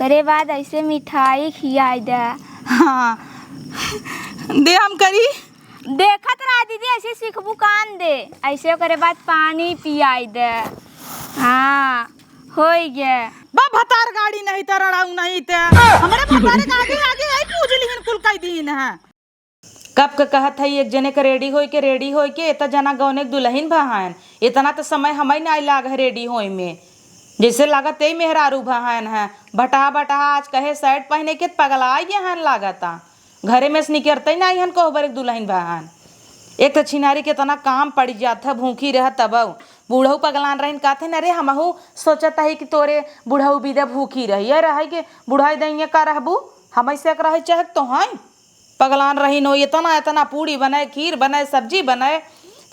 करे बाद ऐसे मिठाई खियाई दे। हाँ दे हम करी देखत रहा दीदी, ऐसे सीखबू कान दे, ऐसे करे बाद पानी पियाई दे। हाँ हो गया। बा भतार गाड़ी नहीं तरड़ाऊ नहीं ते हमारे भतारे के आगे आगे आई पूजलिहिन कुल कई दिन है। कब का कहत है एक जने के रेडी होई के इतना जना गौने दुल्हन बहन, इतना तो समय हमें नहीं लाग है रेडी होई में, जैसे लागत यही मेहरारू बहन है। बटा बटा आज कहे शर्ट पहने के पगला गया लागता, घरे में से निकलते नहीं हन कोहबर एक दुल्हन बहन। एक तो छिनारी के तना काम पड़ जाता, भूखी रह तब बूढ़ऊ पगलान रही कहते न रे हमहू सोचत है कि तोरे बूढ़ऊ बीदा भूखी रही रहे कि बुढ़ाई दइए का रहबू, हम ऐसे रहे चाहे तो हैं पगलान रही नो। इतना इतना पूड़ी बनाए, खीर बनाए, सब्जी बनाए,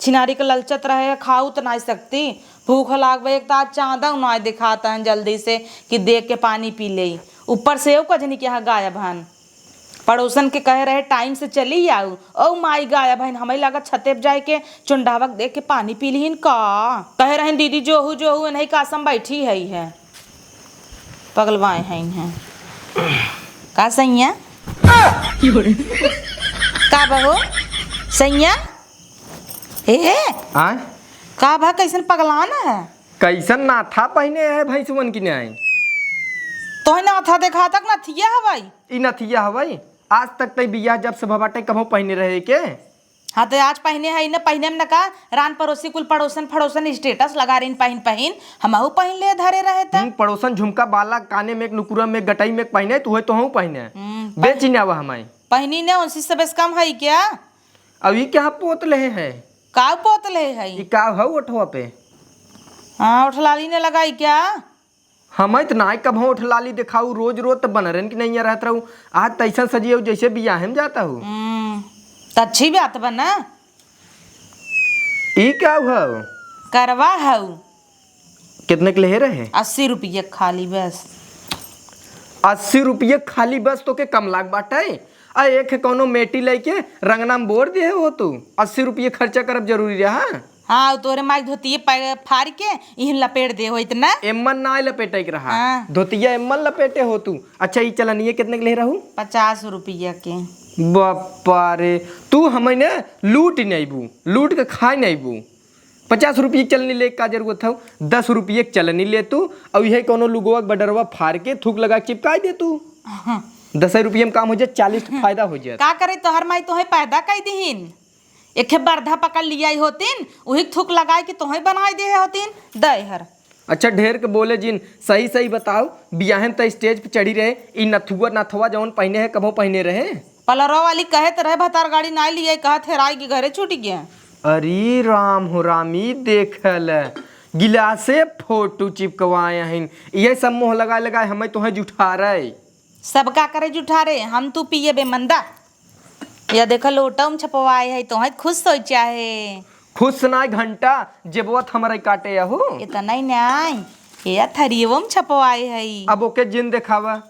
छिनारी के ललचत रहे, खाऊ तो नहीं सकती, भूख लाग एक तो चाँदा ना दिखाता है जल्दी से कि देख के पानी पी ले। ऊपर से वो कजनी के यहाँ गायब हन, पड़ोसन के कहे रहे टाइम से चली आऊ, ओ माई गायब हन। हमें लगा छते पे जाए के चुंडावक देख के पानी पी लीन का, कहे रहे दीदी जोहू नहीं कासम बैठी है पगलवाए हैं का सैया का बहो सैया हे आय का भा कैसन पगलाना है, कैसन नाथा पहने है भैंसवन की नहीं तो नाथा देखा तक नथिया हवाई ई नथिया हवाई। आज तक तई बिया जब से भबाटे कभो पहने रहे के। हाँ तो आज पहने है न, पहने में न का रान पड़ोसी कुल पड़ोसन फड़ोसन स्टेटस लगा रही पहन हमहू पहन ले धरे रहे थे। पड़ोसन झुमका बाला काने में नुकुरा में गटाई में पहने तू तो हूँ पहने बेच ना वह हमारी पहनी ने उनसे सब कम है क्या। अब ये क्या पोत ले है का पोत ले है ये का है उठवा पे। हाँ उठलाली ने लगाई क्या, हमें तो ना कब उठ लाली दिखाऊ, रोज रोज तो बन रहे कि नहीं रहता रहूँ। आज तैसा सजी हो जैसे बियाह में जाता हूँ। तो अच्छी बात बना। ई क्या हुआ करवा है कितने के ले रहे 80 रुपये खाली बस। 80 रुपये खाली बस तो के कम लाग बाटे। आ एक कोनो मेटी लेके रंगना में बोर दिए हो तू 80 रुपये खर्चा करब जरूरी रहा। हाँ तोरे माई धोती फाड़ के इहन लपेट दे हो इतना एमन ना लपेटे के रहा। हाँ। धोतिया एमन लपेटे हो तू। अच्छा ये चलनिए कितने के ले रहू 50 रुपया के। बापा रे तू हमें ने लूट नहीं बू, लूट के खाए नहीं बू। 50 रुपये चलनी ले का जरूरत है, 10 रुपये चलनी ले तू और यही कोनो लुगवा बडरवा फाड़ के थूक लगा चिपका दे तू। 10 रुपये में काम हो जाए, 40 फायदा हो जाए। का करे तोहर माई तोहे पैदा कर दीन, एक बर्धा पकड़ लिया होतीन वही थूक लगाए कि तोहे बनाई दे होतीन दे हर। अच्छा ढेर के बोले जिन सही सही बताओ, बियाहन त स्टेज पे चढ़ी रहे ई नथुआ जौन पहने है कभो पहने रहे। पलरो वाली कहे तो रहे भतार गाड़ी ना लिए, कहा थे राय के घरे छूट गया। अरे राम हो रामी देखल गिलासे फोटो चिपकवाए हैं, ये सब मोह लगाए लगाए हमें तुम्हें जुठा रहे। सब का करे जुठा रे, हम तू पिए बेमंदा या देखा लोटम छपवाए है तो खुश सोचा है। खुश ना घंटा जेबवत हमारे काटे हो इतना ही नहीं या थरियवम छपवाए है। अब ओके जिन देखावा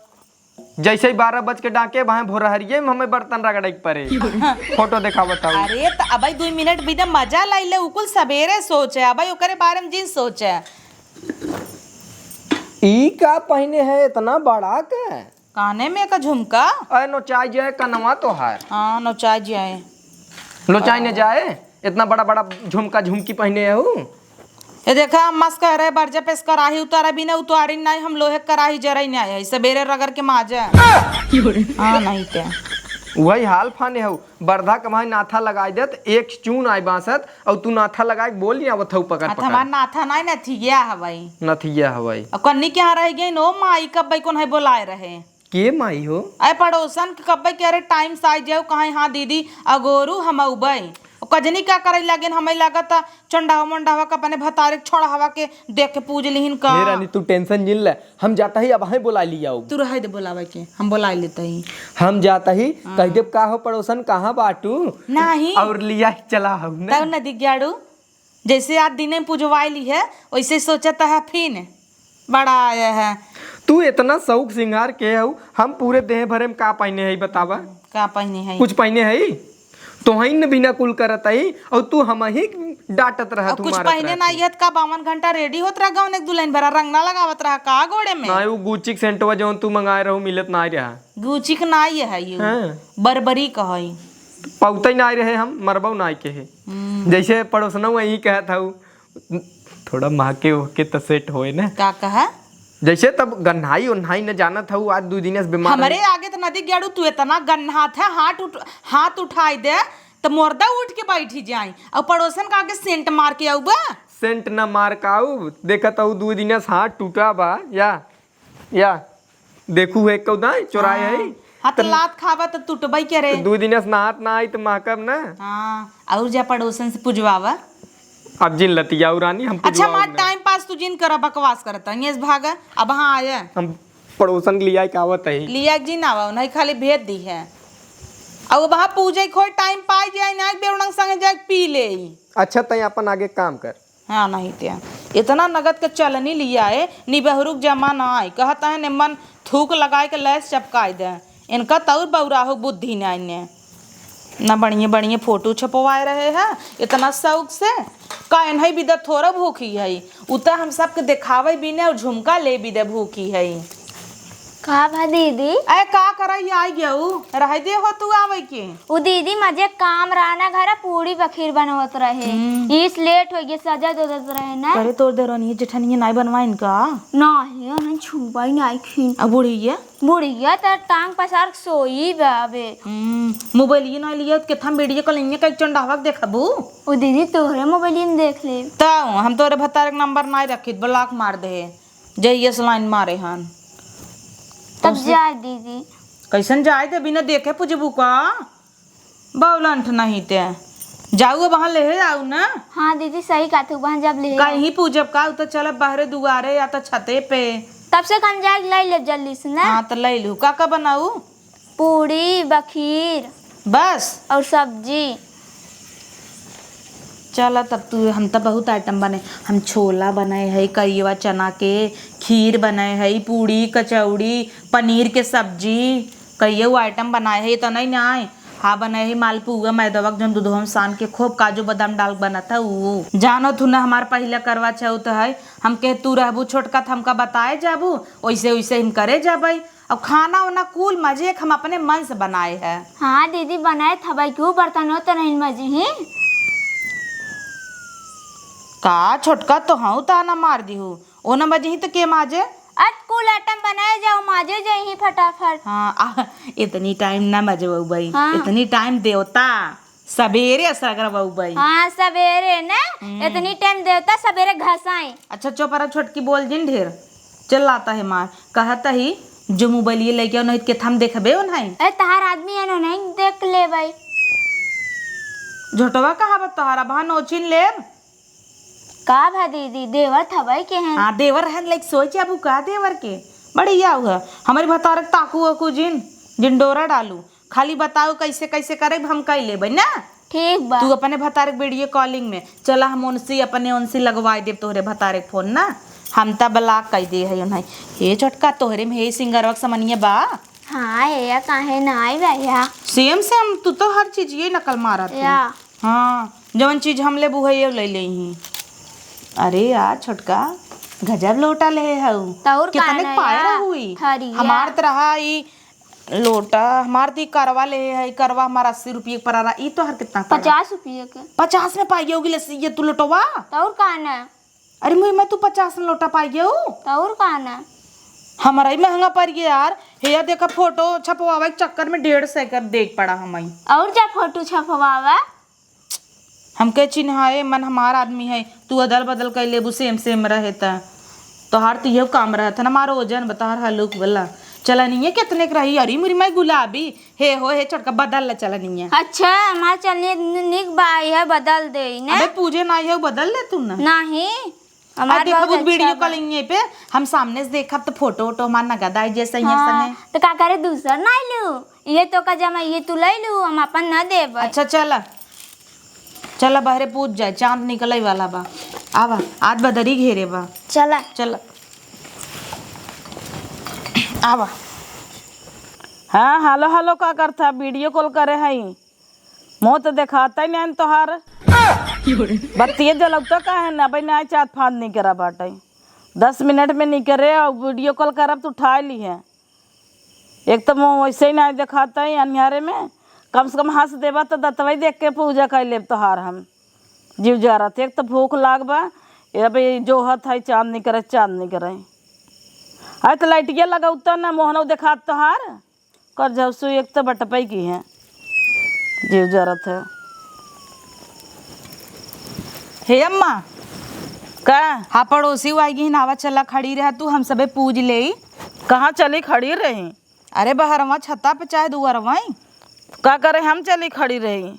जैसे ही 12 बज के डाके वहां भोरहरिये में हमें बर्तन रगड़े पड़े फोटो देखावा था। अरे तो अब 2 मिनट बिना मजा लाई ले उकुल सवेरे सोचे अब ओकरे बारे में जिन सोचे। ई का पहने है इतना बड़ा के काने में का झुमका अरे नोचाई जाए कनवा तो है। हाँ नोचाई जाए नोचाई न जाए इतना बड़ा बड़ा झुमका झुमकी पहने हो। ये देखा मस्त कह रहे बर्जा पे कराही उतारा बिना उतारी नहीं, हम लोहे कराही जरा नहीं आया सवेरे रगड़ के माजा। हाँ नहीं क्या वही हाल फाने हो बर्धा कमाई नाथा लगाई देत एक चून आई बासत और तू नाथा लगाए बोल आवत हो पकड़ पकड़। हमार नाथा नहीं न थी गया हवाई नथिया हवाई कन्नी के यहाँ रह गई नो माई कब कौन है बोलाए रहे के माई हो अरे पड़ोसन के कब कह रहे टाइम से आई जाओ कहा हाँ दीदी अगोरू हम उबई कजनी क्या करे लगे हमें लागत चंडावा मंडावा का अपने भतारे छोड़ा हवा के देख के पूज लिहिन का। रानी तू टेंशन जिन ले, हम जाता ही अब वहीं बुला लिया तू रह दे बोलावे के हम बुला लेते ही। हम जाता ही कह देव का हो पड़ोसन कहाँ बाटू नहीं और लिया चला हम तब न दिग्याड़ू जैसे आज दिन पूजवाई ली है वैसे सोचता है फिर बड़ा आया है। तू इतना शौक श्रृंगार के हो, हम पूरे देह भरे में का पहने है बतावा का पहने है कुछ पहने है तो ही न बिना कुल करत आई और तू हम ही डांटत रहा और तू कुछ मारत पहने ना यत का 52 घंटा रेडी होत रहा गौन एक दुल्हन भरा रंग ना लगावत रहा का गोड़े में ना वो गुच्ची के सेंटवा जौन तू मंगाए रहू मिलत ना रहा गुची के नाई है यू हाँ। बरबरी कहई पौते ना रहे हम मरबऊ ना के है जैसे पड़ोसना वही कहत हूँ थोड़ा महके होके तो सेट होए ना का कहा जैसे तब गन्हाई उन्हाई न जानत हूँ आज 2 दिन से बीमार हमारे आगे तो नदी गड़ू तू इतना गन्ना था हाथ उठाई दे तो मुर्दा उठ के बैठी जाए और पड़ोसन का आगे सेंट मार के आऊ बा सेंट न मार काऊ देखत हूँ 2 दिन से हाथ टूटा बा या देखू है कौदा चोराए है हाथ लात खावा तो टूटबई के रे 2 दिन से नहात ना आई तो महकब ना हाँ और जा पड़ोसन से पुजवावा अब जिन लतिया रानी हम अच्छा मार टाइम पास तू जिन करा बकवास करता ये भागा अब हाँ आया हम पड़ोसन के लिया आवत है लिया जिन आवा नहीं खाली भेज दी है अब वहाँ पूजे खोई टाइम पाई जाए ना बेउनंग संग जाए पी ले अच्छा तय अपन आगे काम कर हाँ नहीं त्या इतना नगद का चलनी लिया है नी बहुरुक जमा ना आए कहता है निम्मन थूक लगाए के लैस चपकाए दे इनका तौर बौरा हो बुद्धि ने ना बढ़िया बढ़िया फोटो छपवाए रहे हैं इतना शौक से कहन है बिदा थोड़ा भूखी है उतना हम सबके दिखावे भी ने और झुमका ले भी दे भूखी है का भा दीदी अरे का करई आई गया रह दे हो तू आवे के वो दीदी मजे काम रहना घर पूरी बखीर बनवत रहे इस लेट हो गए सजा दे रहे ना करे तोड़ दे रही जेठनिया नहीं बनवा इनका नहीं नहीं छुपाई नहीं खीन अब बुढ़िया बुढ़िया तर टांग पसार सोई बाबे मोबाइल ये ना लिया के थम वीडियो कॉल इन्ने का चंडावा देखबू वो दीदी तोहरे मोबाइल में देख ले तो हम तोरे भतार के नंबर नहीं रखी ब्लॉक मार दे जइए लाइन मारे हन तब जाए दीदी कैसन जाए दे बिना देखे पुजबू का बौलंठ नहीं ते जाऊ वहाँ ले आऊ ना हाँ दीदी सही कहा तू वहाँ जब ले कहीं पूजब का तो चल बाहरे दुआरे या तो छते पे तब से कन जाए लाई ले जल्दी से ना हाँ तो ले लू का बनाऊ पूरी बखीर बस और सब्जी चल तब तू हम तो बहुत आइटम बने हम छोला बनाए है करियवा चना के खीर बनाए है पूड़ी कचौड़ी पनीर के सब्जी कई आइटम बनाए है तो नहीं ना हाँ बनाए है मालपुआ मैदवा जन दूध हम सान के खूब काजू बादाम डाल बना था वो जानो तू ना हमार पहले करवा चौथ है हम कह तू रहबू छोटका था हमका बताए जाबू वैसे वैसे हम करे जाबई और खाना वाना कुल मजे हम अपने मन से बनाए है हाँ दीदी बनाए था भाई क्यों बर्तन हो तो नहीं मजे ही का छोटका तो हाँ ताना मार दी हूँ ओ न बजे ही तो के माजे आज कुल आइटम बनाए जाओ माजे जाए ही फटाफट हाँ इतनी टाइम ना मजे भाई हाँ। इतनी टाइम देवता सवेरे असर कर भाई हाँ सवेरे ना इतनी टाइम देवता सवेरे घसाई अच्छा चौपरा छोटकी बोल जिन ढेर चल लाता है मार कहता ही जो मोबाइल ये लेके नहीं के थम देखबे ओ नहीं अरे तहार आदमी है ना नहीं देख ले भाई झोटवा कहा बत तोहरा बहा नोचिन लेब का भा दीदी देवर था भाई के हैं हाँ देवर है लाइक सोच अबू का देवर के बढ़िया हुआ हमारी भतारक ताकू वकू जिन डोरा डालू खाली बताओ कैसे कैसे करे हम कह लेबै ना ठीक बा तू अपने भतारक वीडियो कॉलिंग में चला हम उनसे अपने उनसे लगवाए देव तोहरे भतारक फोन ना हम तब ब्लॉक कर दे है नहीं हे छोटका तोहरे में हे सिंगरवा समनिया बा हाँ ये काहे ना आई भैया सेम सेम तू तो हर चीज ये नकल मारा तू या हाँ जवन चीज हम लेबू है ये ले ले ही अरे यार छोटका गजब लोटा ले हऊ तौर कितने काना पायरा या, हुई हरिया। हमार तरह ई लोटा हमार दी करवा ले है करवा हमारा 80 रुपये पर आ रहा ई तो हर कितना 50 रुपये के 50 में पाई होगी लस्सी ये तू लोटवा तौर काना अरे मुझे मैं तू 50 में लोटा पाई गयो तौर काना हमारा ही महंगा पड़ गया यार हे देखा फोटो छपवावे के चक्कर में 150 का देख पड़ा हमारी और जा फोटो छपवावा हमके चिन्हाए मन हमारा आदमी है तू अदल बदल कर लेबू सेम सेम रहे तो हर तो ये काम रहा था ना हमारा वजन बता हलुक बोला चला नहीं है कितने का रही अरे मुरी मैं गुलाबी हे हो हे छोटका बदल ला चला नहीं है अच्छा हमारे चलने निक बाई है बदल दे ने अबे पूजे ना है बदल ले तू ना नहीं अरे हमारे देखा बहुत वो वीडियो अच्छा बा। कॉलिंग पे हम सामने से देखा तो फोटो वोटो हमार नगदाई जैसे ही हाँ, तो का करे दूसर ना लू ये तो का जमा ये तू ले लू हम अपन ना देब अच्छा चला चला बहरे पूछ जाए चांद निकले वाला बा आवा आज बदरी घेरे बा चला चल आवा हाँ हेलो हेलो का करता वीडियो कॉल करे है मुँह तो दिखाता ही नहीं तोहार बत्तिये जलौता का है ना भाई ना चाँद फाँद नहीं करा बाटे 10 मिनट में नहीं करे और वीडियो कॉल करब तो उठा ली है। एक तो मुँह वैसे ही ना दिखाता है अन्हारे में, कम से कम हंस देबा तो दतवई देख के पूजा कर लेब तोहार हम जीव जा रहा थे। एक तो भूख लाग बा ये भाई जो हत है चाँद नहीं करे चाँद नहीं करे। अरे तो लाइटिया लगौता ना मोहनौ देखात तोहार कर झसु एक तो बटपई की है जीव जरत है। हे अम्मा का हाँ पड़ोसी आएगी नावा चला खड़ी रह तू हम सबे पूज ले। कहाँ चली खड़ी रही? अरे बहरवा छत्ता पे चाहे दुआरवा का करे हम चली खड़ी रही,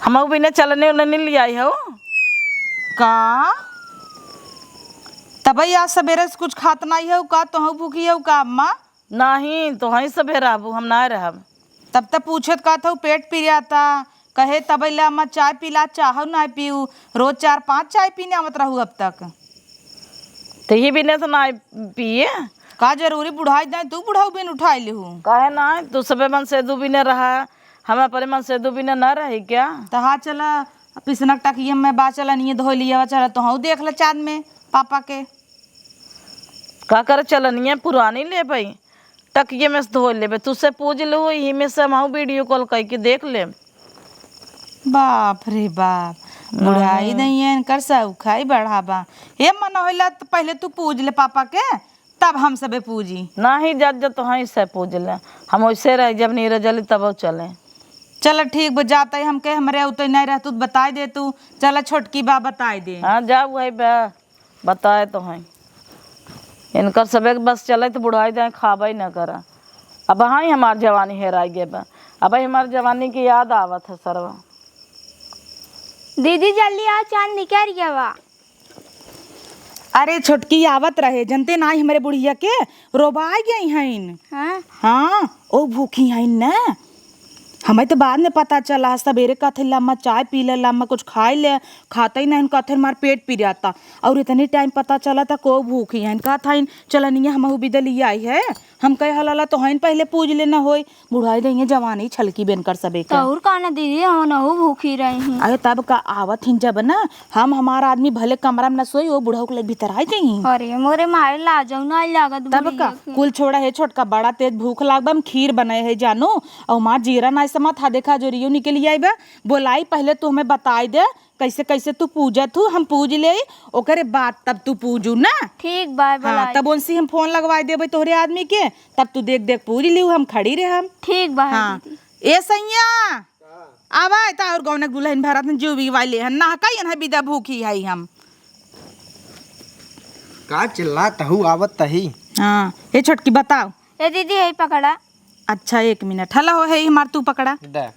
हम बिना चलने उलने ले आई हो का तबई आज सवेरे से कुछ खात नहीं है का तो भूखी है का अम्मा? नहीं तो वहीं सब रहबू हम ना रहब। तब तक पूछत का था पेट पी रहा था कहे तब ला अम्मा चाय पीला चाह ना पीऊ रोज 4-5 चाय पीने आवत रहू अब तक। तो ये बिना तो ना पिए का जरूरी बुढ़ाई जाए तू बुढ़ाऊ बिन उठाई ले हूँ काहे ना तू सबे मन से दू बिना रहा हम अपने मन से दू बिना ना रही क्या? तो हाँ चला पिसनक टकिए में बा चला नहीं धो लिया चला तो हाँ देख ले चाँद में पापा के का कर चलनिया पुरानी ले भाई टकिए में से धो ले तुझसे पूछ लो यही में से हम वीडियो कॉल करके देख ले। बाप रे बाप बुढ़ाई नहीं है इनकर सौखाई बढ़ावा ये मन होला तो पहले तू पूज ले पापा के तब हम सबे पूजी। नहीं जज तो हाँ से पूछ ले हम वैसे रह जब नहीं रजली तब चले। चल ठीक बा जाता है हम के हमारे उतर नहीं रह तू बता दे तू चल छोटकी बा बता दे। हाँ जा वही बताए तो हैं इनकर सबे बस चले तो बुढ़ाई जाए खाबा ही ना करा। अब हाँ हमार जवानी हेरा गए बा अब हमार जवानी की याद आवत है सरवा। दीदी जल्दी आ चाँद निकल गया वा। अरे छोटकी आवत रहे जनते ना हमारे बुढ़िया के रोबा गई हैं। हाँ हाँ ओ भूखी हैं ना हमें तो बाद में पता चला सवेरे का थे लम्मा चाय पी ले लम्मा कुछ खाए ले खाता ही नहीं कहते हमारे पेट पी रहा था और इतनी टाइम पता चला था को भूखी हैं कहा था चलनिए हम बिदली आई है हम कहे हलाला तो हैं पहले पूज लेना होई बुढ़ाई देंगे जवानी छलकी बेनकर सबे तो और का ना दीदी हम नहु भूखी रही हैं। अरे तब का आवत हिन जब ना हम हमारा आदमी भले कमरा में न सोई वो बुढ़ाऊ के भीतर आ जाई। अरे मोरे मारे ला जाऊ ना लागत तब का कुल छोड़ा है छोटका बड़ा तेज भूख लाग बा खीर बनाए है जानू और माँ जीरा ना समा था देखा जो रियो निकल आई बा बोलाई पहले तू हमें बताई दे कैसे कैसे तू पूजा तू हम पूज ले ओकरे बाद तब तू पूजू ना। ठीक बाय हाँ तब उनसे हम फोन लगवाई देबे तोहरे आदमी के तब तू देख देख पूज लियो हम खड़ी रहे हम। ठीक बाय हाँ ए सैया आवा ता और गौनक दुल्हन भारत में जो भी वाले हन ना कई है बिदा भूखी है हम का चिल्ला तहु आवत तही। हाँ ये छोटकी बताओ। ए दीदी यही पकड़ा। अच्छा 1 मिनट हला हो है हमार तू पकड़ा दे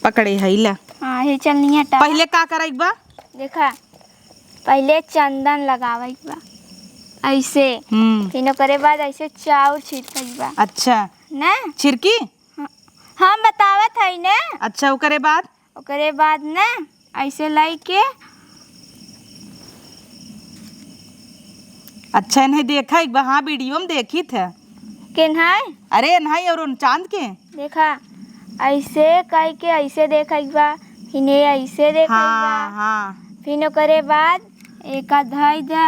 पकड़े है ला। हाँ ये चलनी है पहले का कराई बा देखा पहले चंदन लगावई बा ऐसे फिर करे बाद ऐसे चाउर छिड़कई बा। अच्छा ना छिड़की हम बतावत है ना। अच्छा ओकरे बाद ना ऐसे लाई के अच्छा नहीं देखा एक बार हाँ वीडियो में देखी थे केन्हाई अरे नहीं और उन चांद के देखा ऐसे कई के ऐसे देखा बा फिर ऐसे देखा हाँ हाँ फिर करे बाद एक धई जा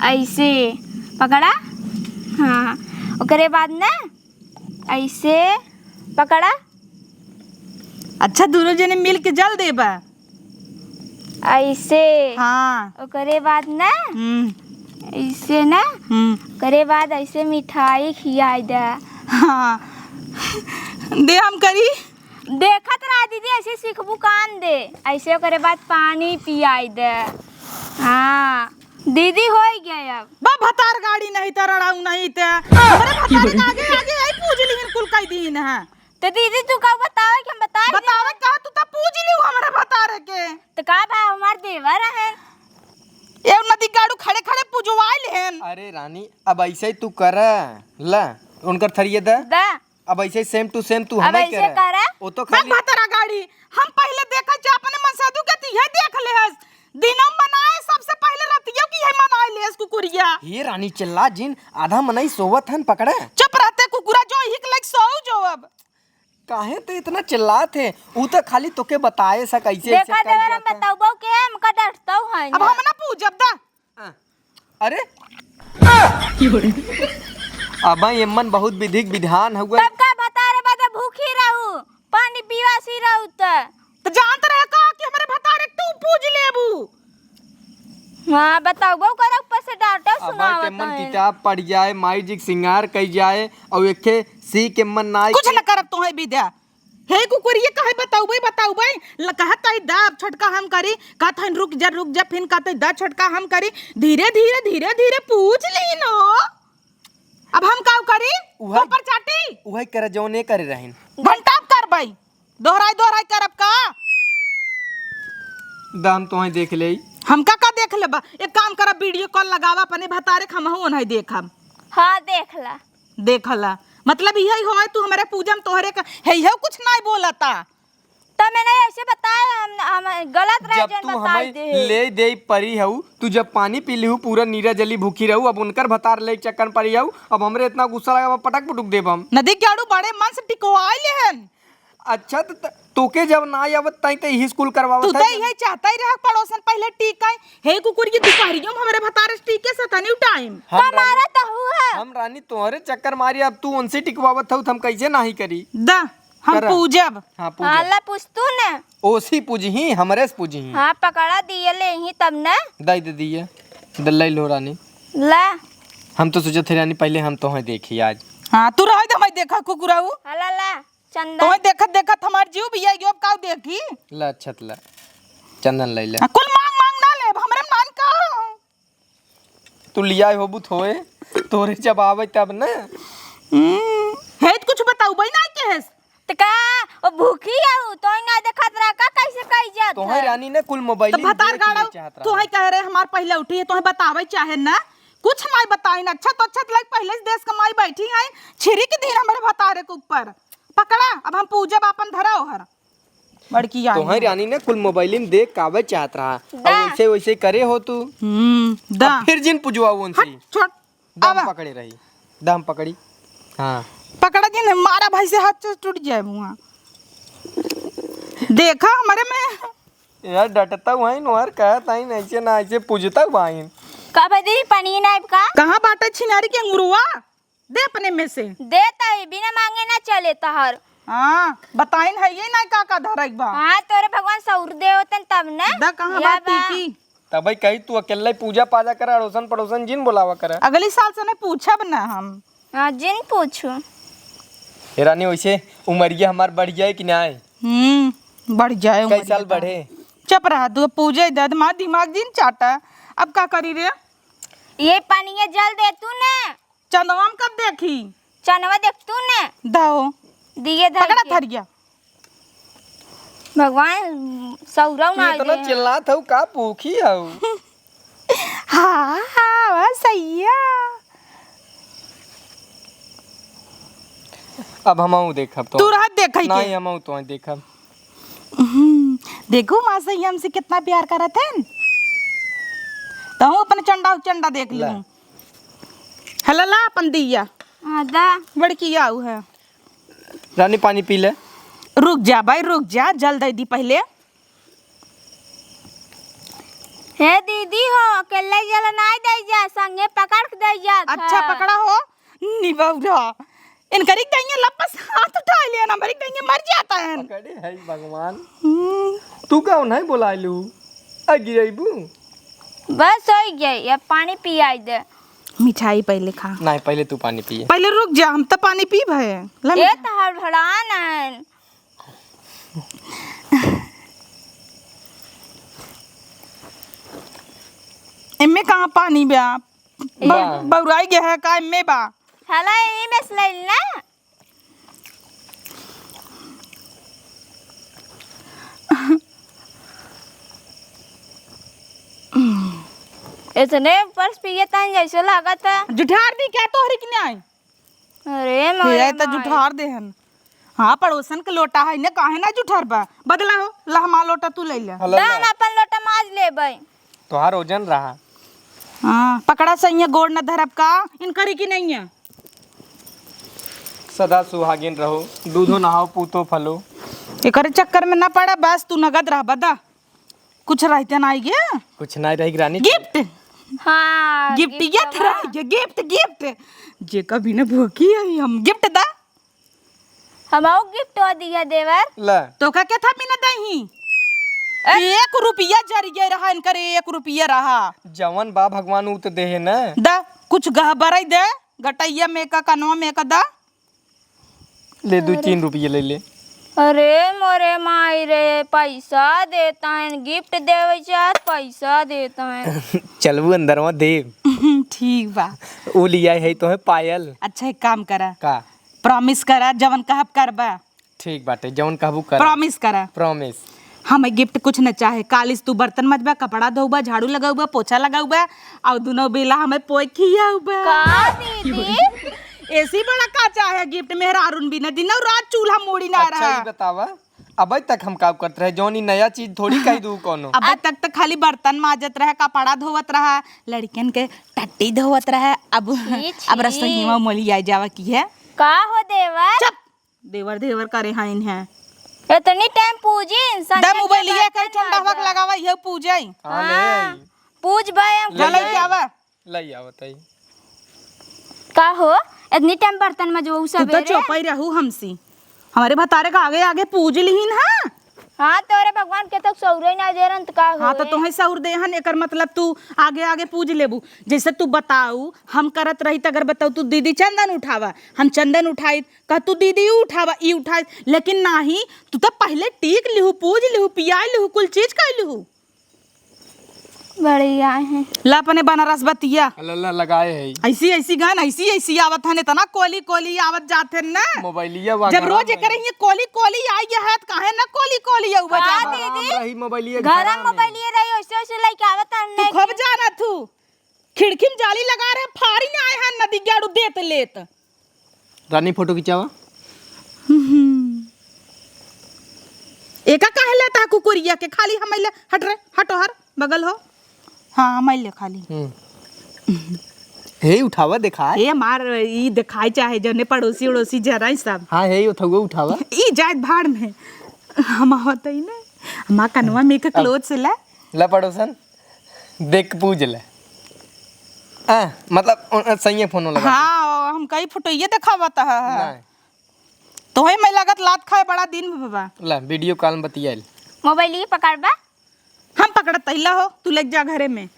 ऐसे पकड़ा। हाँ ओकरे बाद ना ऐसे पकड़ा। अच्छा दोनों जने मिल के जल देबा ऐसे। हाँ ओकरे बाद ना ऐसे ना करे बाद ऐसे मिठाई खियाई दे। हाँ दे हम करी देखत रहा दीदी ऐसे सीखबू कान दे ऐसे करे बाद पानी पियाई दे। हाँ दीदी हो गया अब बा भतार गाड़ी नहीं त रड़ाऊ नहीं त हमरे भतार के आगे आगे आई पूज लिहिन कुल कई दिन है तो दीदी तू का बतावे कि हम बतावे का तू त पूज लिहु हमरे भतार के तो का बा हमार देवर है ए नदी गाड़ू खड़े खड़े पूजवाई लेहन। अरे रानी अब ऐसे ही तू कर ला उनकर थरिये दा अब ऐसे सेम टू सेम तू हमें करे वो तो खाली भतारा गाड़ी हम पहले देखा जे अपने मन साधु के तीहे देख ले हस दिनों मनाए सबसे पहले रतियो की है मनाए ले इस कुकुरिया। ये रानी चिल्ला जिन आधा मनाई सोवत हन पकड़े चुप रहते कुकुरा जो हिक लाइक सो जो अब काहे तो इतना चिल्लात है? ऊ तो खाली तोके बताए सा कैसे देखा देवर हम बताऊबो के हम का डरतौ है अब हम ना पूछब दा। अरे अब एमन बहुत विधिक विधान हुआ। तब का बता रे बता भूखी रहू पानी पीवासी रहू तो जानत रहे का कि हमरे भतारे तू पूछ लेबू। हां बताऊबो कर ऊपर से डांटो अब सुनावत एमन है किताब पढ़ जाए, माई जी के श्रृंगार कई जाए और एके सी के मन ना कुछ न करब तो है विद्या। हे कुकुरिए कहे बताऊबे कहत है दा छटका हम करी, कहत है रुक जा फिर कहत है दा छटका हम करी। धीरे धीरे पूछ ली नो। अब हम का करी ऊपर चाटी उहे कर जौने करे रहन घंटा करबै दोहराई करब का। दाम तो देख ले हम का देख लेबा। एक काम करब वीडियो कॉल लगावा अपने भतारे खमहू नहीं देखब। हां देखला मतलब यही होय तू हमारे पूजम तोहरे का है कुछ नहीं बोलता। तो मैंने ऐसे बताया हम गलत जब रीजन तू बता हमें दे। ले दे परी हऊ, तू जब पानी पी लिहू पूरा नीरा जली भूखी रहू, अब उनकर भतार ले चक्कर परी हऊ, अब हमरे इतना गुस्सा लगा पटक पुटुक देब हम। नदी के आड़ू बड़े मन से टिकवाई लेहन। अच्छा तोके जब ना आवत तई ते ही स्कूल करवावत तू तो यही चाहता ही रह पड़ोसन पहले टीकाई। हे कुकुर की दुपहरियों हमरे भतारे टीके से तनी टाइम हमारा तो हुआ। हम रानी तोहरे चक्कर मारी, अब तू उनसे टिकवावत हऊ, हम कैसे नाही करी दा हम करा। पूजब। हां हां पूछ तू ने ओसी पूजही हमरे से पूजही। हां पकड़ा दिए ले ही तब ने दई दे दिए दल्लाई लो रानी। ला हम तो सोचत थे रानी पहले हम तोहे देखी आज। हां तू रह दे मैं देखा कुकुराऊ हला ला चंदन तो देखत हमार जीव भी आई अब का देखी। ला छत ला चंदन ले ले। कुल मांग ना ले हमरे मान का। तू लिया होबू थोए तोरे जब आवे तब ना। हे कुछ बताऊ भाई ना केस त का ओ भूखी हूं तो ना देखत रहा का कैसे कई जात तोहे रानी ने कुल मोबाइल तो भतार गाड़ो तू है कह रहे हमार पहले उठी है तो बतावे चाहे ना कुछ नहीं बताई ना। अच्छा तो अच्छा लग पहले से देश कमाई बैठी है छिरी के दिन हमारे भतारे के ऊपर पकड़ा। अब हम पूजब अपन धरा हर बड़की आई तोहे रानी ने कुल मोबाइल में देख कावे चाहत रहा, अब वैसे वैसे करे हो तू। दा अब फिर जिन पुजवाऊ उनसे छोड़ दम पकड़े रही दम पकड़ी। हां पकड़ा जिन मारा भाई से हाथ से टूट जाए मुआ। देखा हमारे में यार डटता हुआ है नोर कहत आई ऐसे ना ऐसे पूजता हुआ है का बदी पानी नाइब का कहां बाटे छिनारी के अंगुरुआ दे अपने में से देता है बिना मांगे ना चले तहर। हां बताइन है ये ना का धरक बा। हां तोरे भगवान सौर दे होतन तब ना दा कहां बाती की तब भाई कही तू अकेला ही पूजा पाजा कर अड़ोसन पड़ोसन जिन बुलावा कर। अगली साल से नहीं पूछब ना हम। हां जिन पूछो रानी वैसे उमरिया हमार बढ़ जाए कि ना आए? बढ़ जाए कई साल बढ़े। चुप रहा तू पूजे दद मां दिमाग दिन चाटा। अब का करी रे ये पानी ये जल दे तू ने चंदवा कब देखी चनवा देख तू ने दाओ दिए धर पकड़ा के। थरिया भगवान सौरव ना इतना दे चिल्लात हूँ का भूखी हूँ। हाँ हाँ सही है। अब हम देखब तो तू रह देखई के नहीं हम तो देखब। देखो माँ सही हमसे कितना प्यार करत है तो हम अपन चंडा देख ला। लूं। हेला ला अपन दिया आदा बड़की आऊ है। रानी पानी पी ले। रुक जा भाई रुक जा जल दे दी पहले। हे दीदी हो अकेले जल नहीं दे जा संगे पकड़ के दे जा। अच्छा पकड़ा हो निबौरा इनकरी कहीं लपस हाथ उठा लिया ना बड़ी कहीं मर जाता है। पकड़े है भगवान। तू कौन है बुलाइलू आ गिरैबू। बस हो गई अब पानी पी आई दे। मिठाई पहले खा। नहीं पहले तू पानी पिए। पहले रुक जा हम तो पानी पी भए। ये तो हड़बड़ान है। इनमें कहाँ पानी बा बौराई गया है का इनमें बा। हला यही में से ले ना इतने पर्स पिए तन जैसे लगा था। जुठार दी क्या तोहरी की नहीं। अरे मोरे तो जुठार देहन। हाँ पड़ोसन के लोटा है ने काहे ना जुठार बा बदला हो लहमा लोटा तू ले ले। दाम अपन लोटा माज लेबै। तोहार ओजन रहा। हाँ पकड़ा सही है गोड़ न धरब का इनकरी की नहीं है। सदा सुहागिन रहो, दूधो नहाओ पूतो फलो। एकरे चक्कर में ना पड़ा, बस तू नगद रह बदा, कुछ रहते ना गया कुछ नहीं रही रानी। गिफ्ट हाँ गिफ्ट ये तेरा गिफ्ट गिफ्ट जे कभी न भूखी है हम गिफ्ट दा हमाओ गिफ्ट हो दिया देवर। ला तो का क्या था बिना दही 1 रुपया जरिए रहा इनकर 1 रुपया रहा जवन बा भगवान उ तो देहे ना। दा कुछ गहबरई दे गटैया में का कनवा में का दा ले 2-3 रुपये ले ले। अरे मोरे माई रे पैसा देता है, गिफ्ट देवे चाहत पैसा देता है। चलबू अंदर में दे। ठीक बा। वो लिया है तो है पायल। अच्छा एक काम करा, का प्रॉमिस करा जवन कहब करबा। ठीक बाटे, जवन कहबू कर। प्रॉमिस करा। प्रॉमिस। हमें गिफ्ट कुछ न चाहे, कालिस तू बर्तन मजबा, कपड़ा धोबा, झाड़ू लगाऊबा, पोछा लगाऊबा और दोनों बेला हमें पोई खियाऊबा। का दीदी ऐसी बड़ा का चाहे गिफ्ट मेहरारून भी न दिन और रात चूल्हा मोड़ी ना अच्छा रहा। ही बतावा, अबे तक हम काम करते रहे, जौन ई नया चीज थोड़ी कह दू कोनो। अब तक तो खाली बर्तन माजत रहे, कपड़ा धोवत रहा, लड़कियन के टट्टी धोवत रहे। अब रसोई में मोली आई जावा की है। का हो देवर? चुप, देवर देवर करे हाइन है। इतनी टाइम पूजी इंसान दा मोबाइल ये कहीं ठंडा हवा लगावा ये पूजाई। हां ले आई। पूछ भाई हम चलो क्या आवा ले आ बताई। का हो इतनी टाइम बर्तन में जो तू तो सवेरे। चौपाई रहू हमसी, हमारे भतारे का आगे आगे पूज लिहिन है। हाँ तोरे भगवान के तक सौरे ना दे रन तो का हो। हाँ तो तुम्हें सौर देहन एकर मतलब तू आगे आगे पूज लेबू। जैसे तू बताऊ हम करत रही त अगर बताऊ तू दीदी चंदन उठावा, हम चंदन उठाई, कह तू दीदी उठावा ई उठाई, लेकिन नाही तू तो पहले टीक लिहू, पूज लिहू, पियाई लिहू, कुल चीज कर लिहू। बढ़िया है। ला अपने बनारस बतिया अल्लाह लगाए है। ऐसी ऐसी गान ऐसी ऐसी आवत हन, इतना कोली कोली आवत जाते ना। मोबाइलिया जब रोज करे ये कोली कोली आई है त काहे ना कोली कोली आउबा का जा। दीदी रही मोबाइलिया घर में मोबाइल ये रही ओसे ओसे लाइक आवत तू अन्ने। खब जाना तू खिड़की में जाली लगा रहे फाड़ी ना आए हैं नदी गाड़ू देत लेत। रानी फोटो खिंचावा। एका काहे लेता कुकुरिया के खाली हमैले हट रे हटो हर बगल हो। हाँ हमैले खाली हे उठावा देखा। ए मार ई दिखाई चाहे जने पड़ोसी उड़ोसी जरा सब। हाँ हे उठावा उठावा। ई जात भाड़ में हम आवत ही ना हमा कनवा में के क्लोथ से ला ला पड़ोसन देख पूज ले। मतलब सही फोन लगा। हाँ हम कई फोटोइए दिखावत है नहीं तो है मैं लागत लात खाए बड़ा दिन में बाबा। ला वीडियो कॉल में बतियाल। मोबाइल ये पकड़बा हम पकड़त तहिला हो तू लग जा घरे में।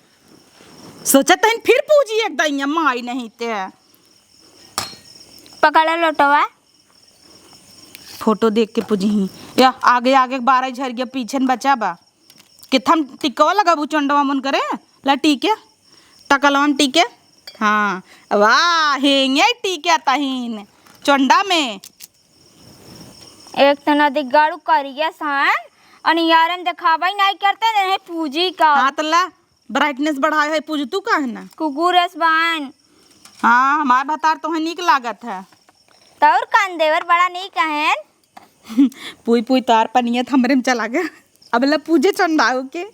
सोचत हन फिर पूजी एक दैया माई नहीं ते पकड़ लोटवा। फोटो देख के पूजी या आगे आगे 12 झरिया पीछे न बचाबा कि थम टिकवा लगाबू चंडवा मन करे ला टीके तकलवा में टीके। हाँ वाह हेंगे टीके तहीन चंडा में एक तो नदी गाड़ू करिया सान और यारन दिखावा ही नहीं करते नहीं पूजी का। हाँ तो ला ब्राइटनेस बढ़ाए है पूज तू का है ना। कुकुरस बान हाँ हमार भतार तो नीक लागत है। तौर कान देवर बड़ा नहीं कहन। पुई पुई तार पनियत हमरे में चला गया। अब ला पूजे चंडाओ के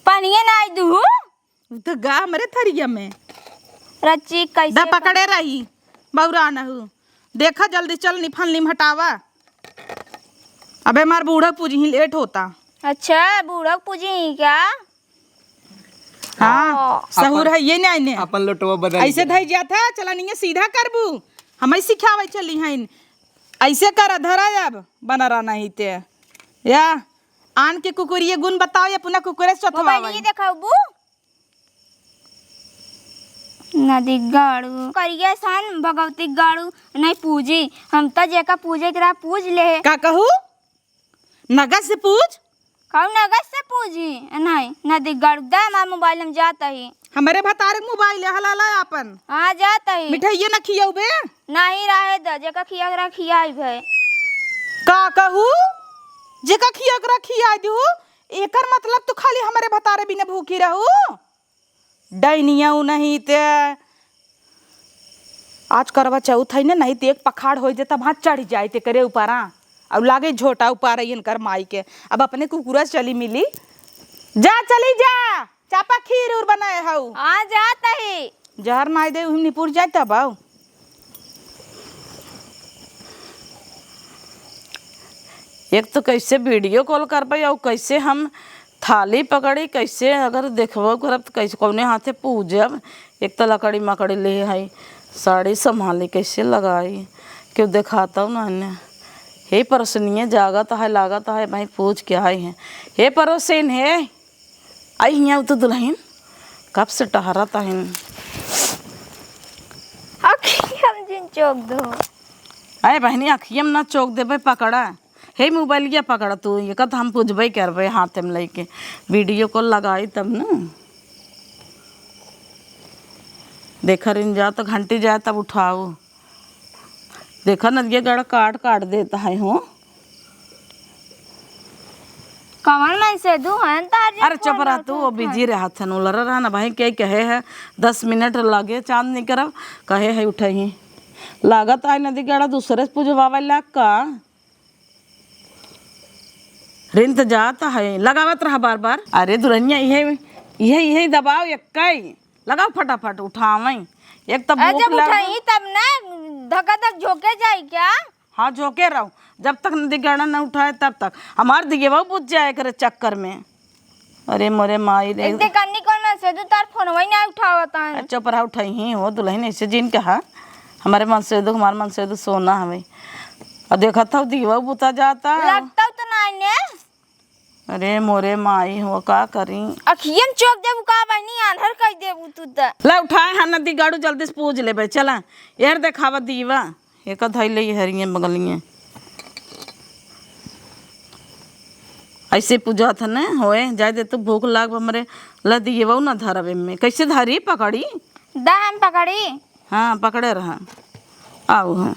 पनिये ना दू उ तो गा हमरे थरिया में रच्ची कैसे दा पकड़े रही बौरा नहू देखा जल्दी चल निफल निम हटावा। अबे मार बूढ़ा पूजी ही लेट होता। अच्छा बूढ़ा पूजी क्या? हाँ सहूर है ये नहीं ने अपन लोटवा बदल ऐसे धई जाता चला नहीं सीधा करबू हमें सिखावे चली हैं ऐसे कर धरा अब बना रहा नहीं ते या आन के कुकुरिये गुण बताओ या पुनः कुकुरे चथवा मोबाइल ये दिखाबू नदी गाड़ू करिया सान भगवती गाड़ू नहीं पूजी हम तो जेका पूजे करा पूज ले। का कहू नगद से पूछ कौन नगद से पूजी नहीं नदी गाड़ू दा हमारे मोबाइल में जाता ही हमारे भतारे मोबाइल है हलाला अपन हाँ जाता ही मिठाइये न खियाऊ बे नहीं रहे द जेका खिया करा खियाई भाई का कहू जेका खिया करा खिया दू एकर मतलब तो खाली हमारे भतारे बिना भूखी रहू डैनिया नहीं ते आज करवा चौथ है ना नहीं तो एक पखाड़ हो जाता वहाँ चढ़ जाए ते करे ऊपरा अब लागे झोटा ऊपर इनकर माई के अब अपने कुकुरा चली मिली जा चली जा चापा खीर उर बनाए हऊ हाँ जाता ही जहर नाई दे निपुर जाए तब आओ एक तो कैसे वीडियो कॉल कर पाई और कैसे हम थाली पकड़ी, कैसे अगर देखबो करब तो कैसे कौने हाथे पूजब। एक तो लकड़ी मकड़ी ले है, साड़ी संभाली कैसे लगाई, क्यों दिखाता हूँ ना इन्हें। हे परोसनिए जागत है लागत है भाई पूछ के आई हैं। हे परोसिन है आई हैं तो दुल्हन कब से टहरता है। हम जिन चौक दो अरे बहनी अखियम ना चौक देवे पकड़ा। हे मोबाइलिया पकड़ा तू ये कद हम पूछबे करबे हाथ में लेके वीडियो कॉल लगाई तब ना। देखा रिन जा तो घंटी जाए तब उठाओ। देखा ना ये गड़ा काट देता है हो। कमल में से दू हैं तार। अरे चुप रहा तू वो बिजी रहा था उलर रहा ना भाई क्या कहे है 10 मिनट लगे चांद नहीं करब कहे है उठाई लागत आई नदी गड़ा दूसरे से पूजवावे लाग का रिन तो जाता है लगावत रहा बार बार। अरे दुल्हनिया यही दबाओ एक लगाओ फटाफट उठावे एक तब जब उठाई तब ना धक्का तक झोंके जाए क्या। हाँ झोंके रहो जब तक नदी गड़ा न उठाए तब तक हमार दिए वो बुझ जाए करे चक्कर में। अरे मोरे माई रे इतने कन्नी कौन में से तार फोन वही ना उठावता है। चुप रहा उठाई ही हो दुल्हन ऐसे जिन कहा हमारे मन से दो हमारे मन से दो सोना हमें और देखा था दीवा बुता जाता लगता तो ना ने। अरे मोरे माई हो का करी अखियम चौक देबू का बहनी आंधर कह देबू तू त। ले उठाए हाँ नदी गाड़ू जल्दी से पूज ले बे चला यार देखावा दीवा एक धैल ले हरिये बगलिए ऐसे पूजा था न होए जाए दे तो भूख लाग हमरे ल दिए वो ना धरबे में कैसे धरी पकड़ी दा हम पकड़ी। हाँ पकड़े रहा आओ हाँ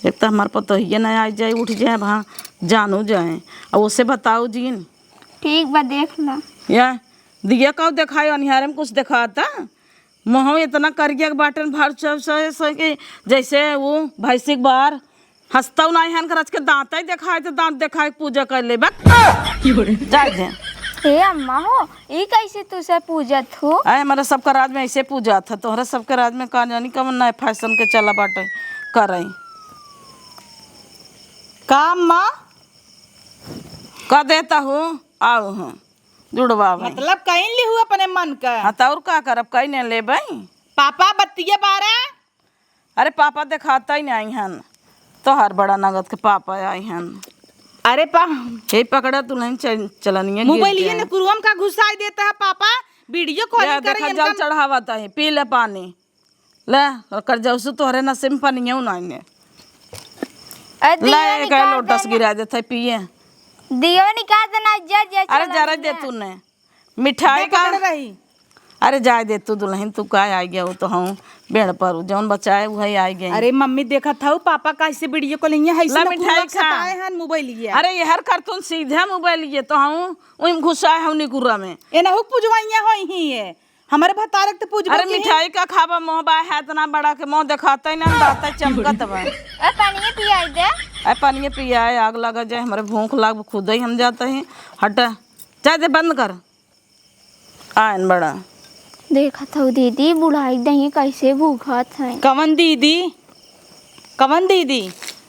एक तो हमारे पतो ही ना आ जाए उठ जाए वहाँ जानू जाए और उसे बताओ जीन ठीक बा देख ला या दिया का दिखाए अनिहारे में कुछ दिखाता मोह इतना करिए बाटन भार के जैसे वो भैंसिक बार हंसता नहीं हन कर के दांत ही दिखाए तो दांत दिखाए पूजा कर ले जाए। हे अम्मा हो ये कैसे तुसे पूजत हो। अरे हमारा सबका राज में ऐसे पूजा था तोहरा सबके राज में कहा जानी कम नए फैशन के चला बाटे कर काम माँ का देता हूँ आओ हाँ जुड़वा मतलब कहीं ली हुआ अपने मन का। हाँ तो और का करब कहीं नहीं ले भाई पापा बत्तिया बारा। अरे पापा दिखाता ही नहीं हन तो हर बड़ा नगद के पापा आए हन। अरे यही पकड़ा तू नहीं चलनी मोबाइल ये ने कुरुम का घुसाई देता है पापा वीडियो कॉल कर जल चढ़ावाता है पी ले पानी ले कर जाओ सु तोहरे नसीब पानी नहीं ले एक लोटस गिरा देता है पिए दियो निकाल देना जा। अरे जरा दे तूने मिठाई का रही। अरे जाए दे तू दुल्हन तू का आ गया वो तो हम बेड़ पर जौन बचाए वही आ गए। अरे मम्मी देखा था पापा का ऐसे वीडियो कॉल है मिठाई खा मोबाइल ये। अरे ये हर करतून सीधे मोबाइल ये तो हम वही घुसाए हम निकुरा में ए ना हो पूजवाइया होई ही है हमारे भतारक तो पूज। अरे मिठाई का खाबा मोह बा है इतना बड़ा के मोह दिखाता ही ना दाता चमकत बा। ए पानी पियाई दे। अरे पानी पियाए आग लगा जाए हमारे भूख लाग खुद ही हम जाते हैं हट चाहे दे बंद कर आयन बड़ा देखा था दीदी बुढ़ाई दही कैसे भूखा था। कवन दीदी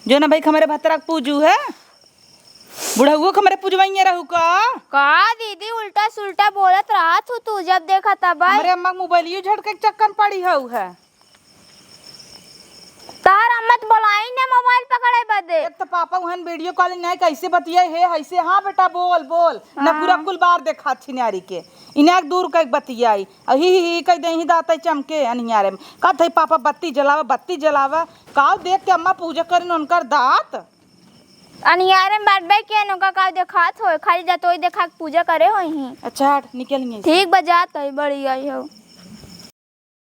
जो ना भाई हमारे भतारक पूजू है बुढ़ाऊ हमारे पूजवाइया रहू का दीदी उल्टा सुल्टा बोलत रहा तू जब देखा था भाई हमारे अम्मा मोबाइल यू झटके चक्कर पड़ी है तार अम्मा तो बोलाई ने मोबाइल पकड़े बदे। एक तो पापा उहन वीडियो कॉलिंग नहीं कैसे बतियाए है ऐसे। हाँ बेटा बोल ना पूरा कुल बार देखा छिनारी के इन्हें दूर का बतियाई ही कह दे ही दाता चमके अनियारे में का थे पापा बत्ती जलावा का देख के अम्मा पूजा करें उनकर दांत अनियारे में बैठ के नुका का देखात हो खाली जातोई देखा पूजा करे हो ही। अच्छा निकल ठीक बजात है बड़ी आई हो।